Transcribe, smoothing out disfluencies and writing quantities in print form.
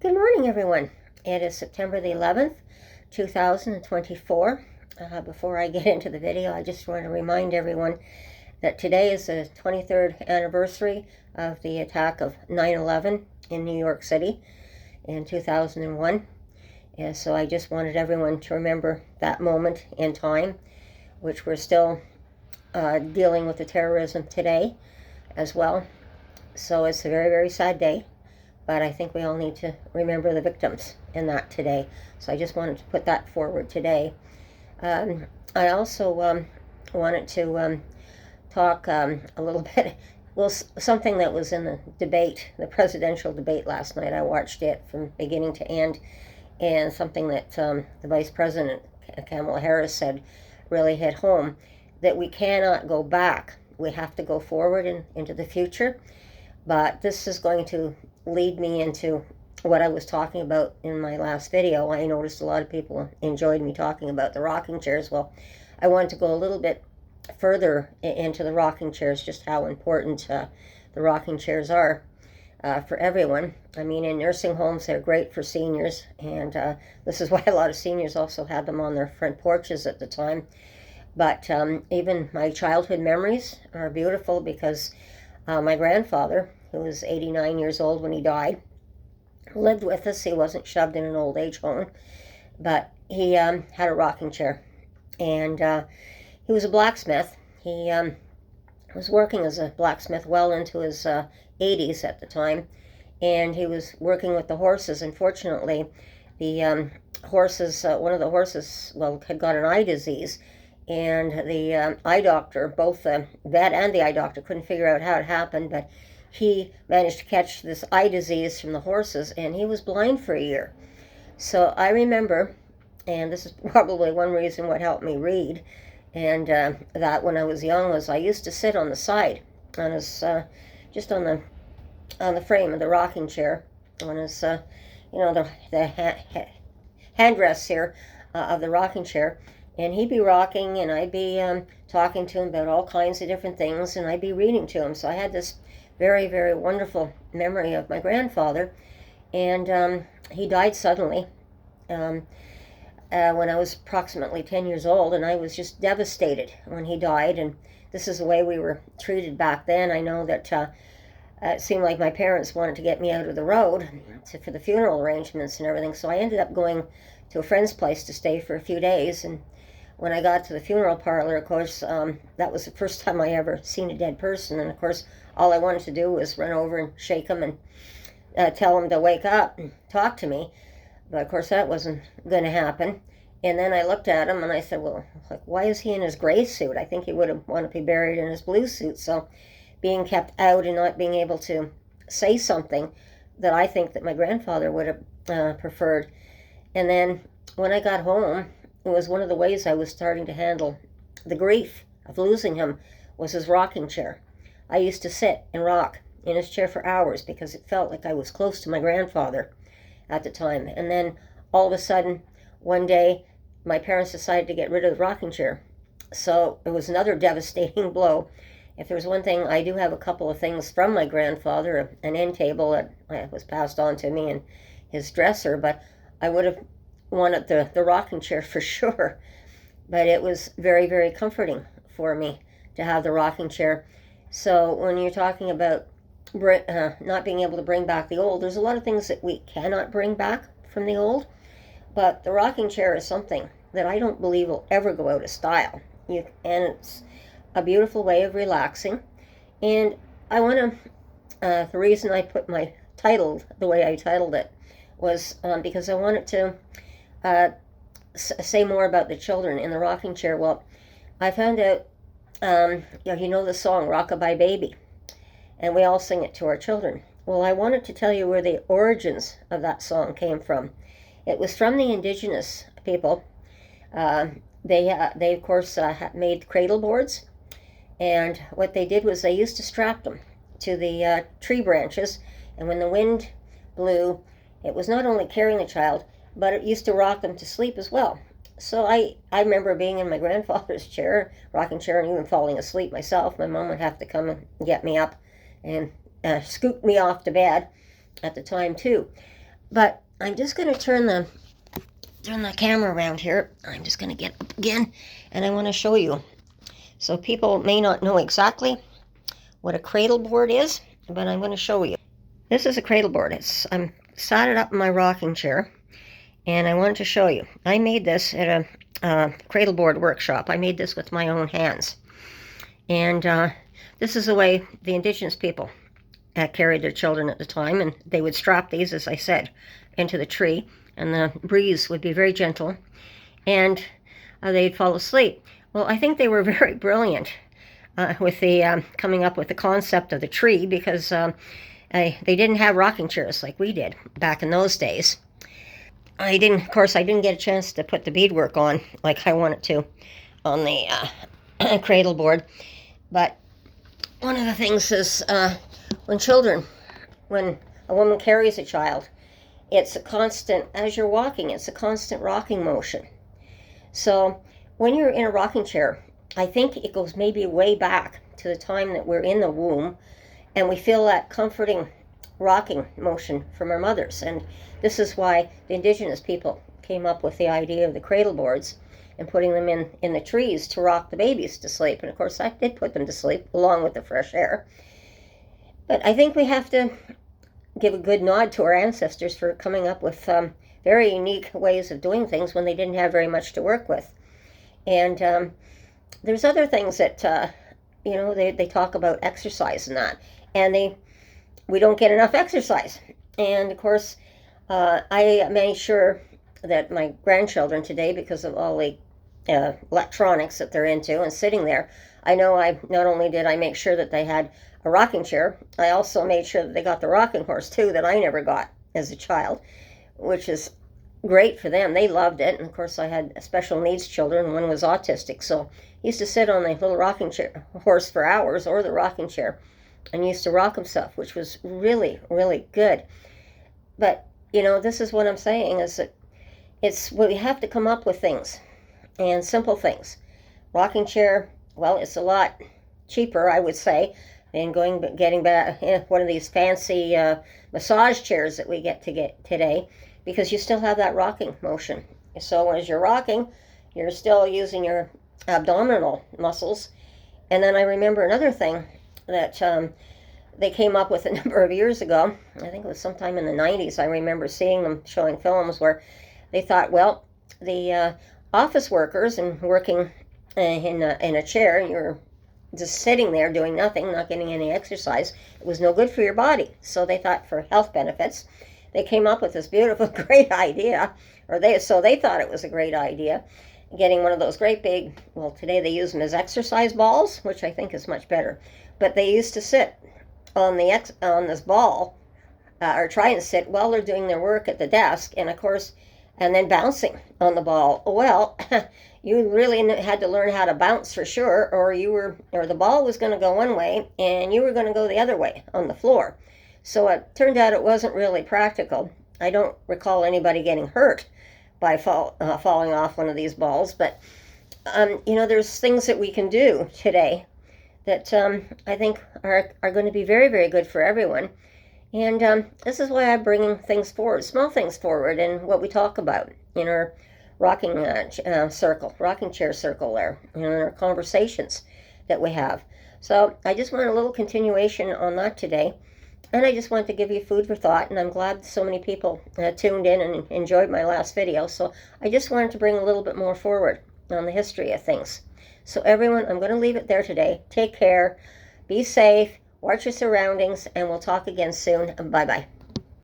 Good morning, everyone. It is September the 11th, 2024. Before I get into the video, I just want to remind everyone that today is the 23rd anniversary of the attack of 9/11 in New York City in 2001. And so I just wanted everyone to remember that moment in time, which we're still dealing with the terrorism today as well. So it's a very, very sad day. But I think we all need to remember the victims in that today. So I just wanted to put that forward today. I also wanted to talk a little bit, well, something that was in the debate, the presidential debate last night. I watched it from beginning to end, and something that the Vice President, Kamala Harris, said really hit home, that we cannot go back. We have to go forward into the future. But this is going to lead me into what I was talking about in my last video. I noticed a lot of people enjoyed me talking about the rocking chairs. Well, I wanted to go a little bit further into the rocking chairs, just how important the rocking chairs are for everyone. I mean, in nursing homes, they're great for seniors, and this is why a lot of seniors also had them on their front porches at the time. But even my childhood memories are beautiful because my grandfather, who was 89 years old when he died, lived with us. He wasn't shoved in an old age home, but he had a rocking chair. And he was a blacksmith. He was working as a blacksmith well into his 80s at the time. And he was working with the horses. Unfortunately, the horses, one of the horses, had got an eye disease. And the eye doctor, both the vet and the eye doctor, couldn't figure out how it happened, but he managed to catch this eye disease from the horses, and he was blind for a year. So I remember, and this is probably one reason what helped me read, and that when I was young, was I used to sit on the side, on his, just on the frame of the rocking chair, on his, the handrests here of the rocking chair. And he'd be rocking, and I'd be talking to him about all kinds of different things, and I'd be reading to him. So I had this very, very wonderful memory of my grandfather. And he died suddenly when I was approximately 10 years old, and I was just devastated when he died. And this is the way we were treated back then. I know that it seemed like my parents wanted to get me out of the road for the funeral arrangements and everything. So I ended up going to a friend's place to stay for a few days. And when I got to the funeral parlor, of course, that was the first time I ever seen a dead person. And of course, all I wanted to do was run over and shake him and tell him to wake up and talk to me. But of course, that wasn't going to happen. And then I looked at him and I said, well, why is he in his gray suit? I think he would have wanted to be buried in his blue suit. So being kept out and not being able to say something that I think that my grandfather would have preferred. And then when I got home, it was one of the ways I was starting to handle the grief of losing him was his rocking chair. I used to sit and rock in his chair for hours because it felt like I was close to my grandfather at the time. And then all of a sudden, one day, my parents decided to get rid of the rocking chair. So it was another devastating blow. If there's one thing, I do have a couple of things from my grandfather, an end table that was passed on to me and his dresser, but I would have wanted the rocking chair for sure. But it was very, very comforting for me to have the rocking chair. So when you're talking about not being able to bring back the old, there's a lot of things that we cannot bring back from the old. But the rocking chair is something that I don't believe will ever go out of style. And it's a beautiful way of relaxing. And I want to, the reason I put my title the way I titled it was because I wanted to say more about the children in the rocking chair. Well, I found out, you know the song Rockabye Baby, and we all sing it to our children. Well, I wanted to tell you where the origins of that song came from. It was from the indigenous people. They of course made cradle boards, and what they did was they used to strap them to the tree branches, and when the wind blew, it was not only carrying the child, but it used to rock them to sleep as well. So I remember being in my grandfather's chair, rocking chair, and even falling asleep myself. My mom would have to come and get me up and scoop me off to bed at the time too. But I'm just going to turn the camera around here. I'm just going to get up again, and I want to show you. So people may not know exactly what a cradle board is, but I'm going to show you. This is a cradle board. I'm sat it up in my rocking chair, and I wanted to show you. I made this at a cradle board workshop. I made this with my own hands. And this is the way the indigenous people carried their children at the time, and they would strap these, as I said, into the tree, and the breeze would be very gentle, and they'd fall asleep. Well, I think they were very brilliant with the coming up with the concept of the tree, because they didn't have rocking chairs like we did back in those days. I didn't get a chance to put the beadwork on like I wanted to on the cradle board, but one of the things is when a woman carries a child, it's a constant, as you're walking, it's a constant rocking motion. So when you're in a rocking chair, I think it goes maybe way back to the time that we're in the womb, and we feel that comforting rocking motion from our mothers. And this is why the indigenous people came up with the idea of the cradle boards and putting them in the trees to rock the babies to sleep. And of course, I did put them to sleep along with the fresh air. But I think we have to give a good nod to our ancestors for coming up with very unique ways of doing things when they didn't have very much to work with. And there's other things that, they talk about exercise and that. And we don't get enough exercise. And of course, I made sure that my grandchildren today, because of all the electronics that they're into and sitting there, not only did I make sure that they had a rocking chair, I also made sure that they got the rocking horse too, that I never got as a child, which is great for them. They loved it. And of course, I had special needs children. One was autistic, so he used to sit on the little rocking chair horse for hours, or the rocking chair, and used to rock himself, which was really, really good. But this is what I'm saying, is that we have to come up with things, and simple things. Rocking chair, well, it's a lot cheaper, I would say, than getting back one of these fancy massage chairs that we get today, because you still have that rocking motion. So as you're rocking, you're still using your abdominal muscles. And then I remember another thing that they came up with a number of years ago. I think it was sometime in the 90s. I remember seeing them showing films where they thought, well, the office workers and working in a chair, and you're just sitting there doing nothing, not getting any exercise, it was no good for your body. So they thought, for health benefits, they came up with this beautiful, great idea, so they thought it was a great idea, getting one of those great big, well, today they use them as exercise balls, which I think is much better. But they used to sit on this ball, or try and sit while they're doing their work at the desk, and of course, and then bouncing on the ball. Well, you really had to learn how to bounce for sure, or the ball was going to go one way and you were going to go the other way on the floor. So it turned out it wasn't really practical. I don't recall anybody getting hurt by falling off one of these balls, but there's things that we can do today that I think are going to be very, very good for everyone. And this is why I'm bringing things forward, small things forward, and what we talk about in our rocking chair circle there, in our conversations that we have. So I just want a little continuation on that today. And I just wanted to give you food for thought, and I'm glad so many people tuned in and enjoyed my last video. So I just wanted to bring a little bit more forward on the history of things. So everyone, I'm going to leave it there today. Take care, be safe, watch your surroundings, and we'll talk again soon. Bye-bye.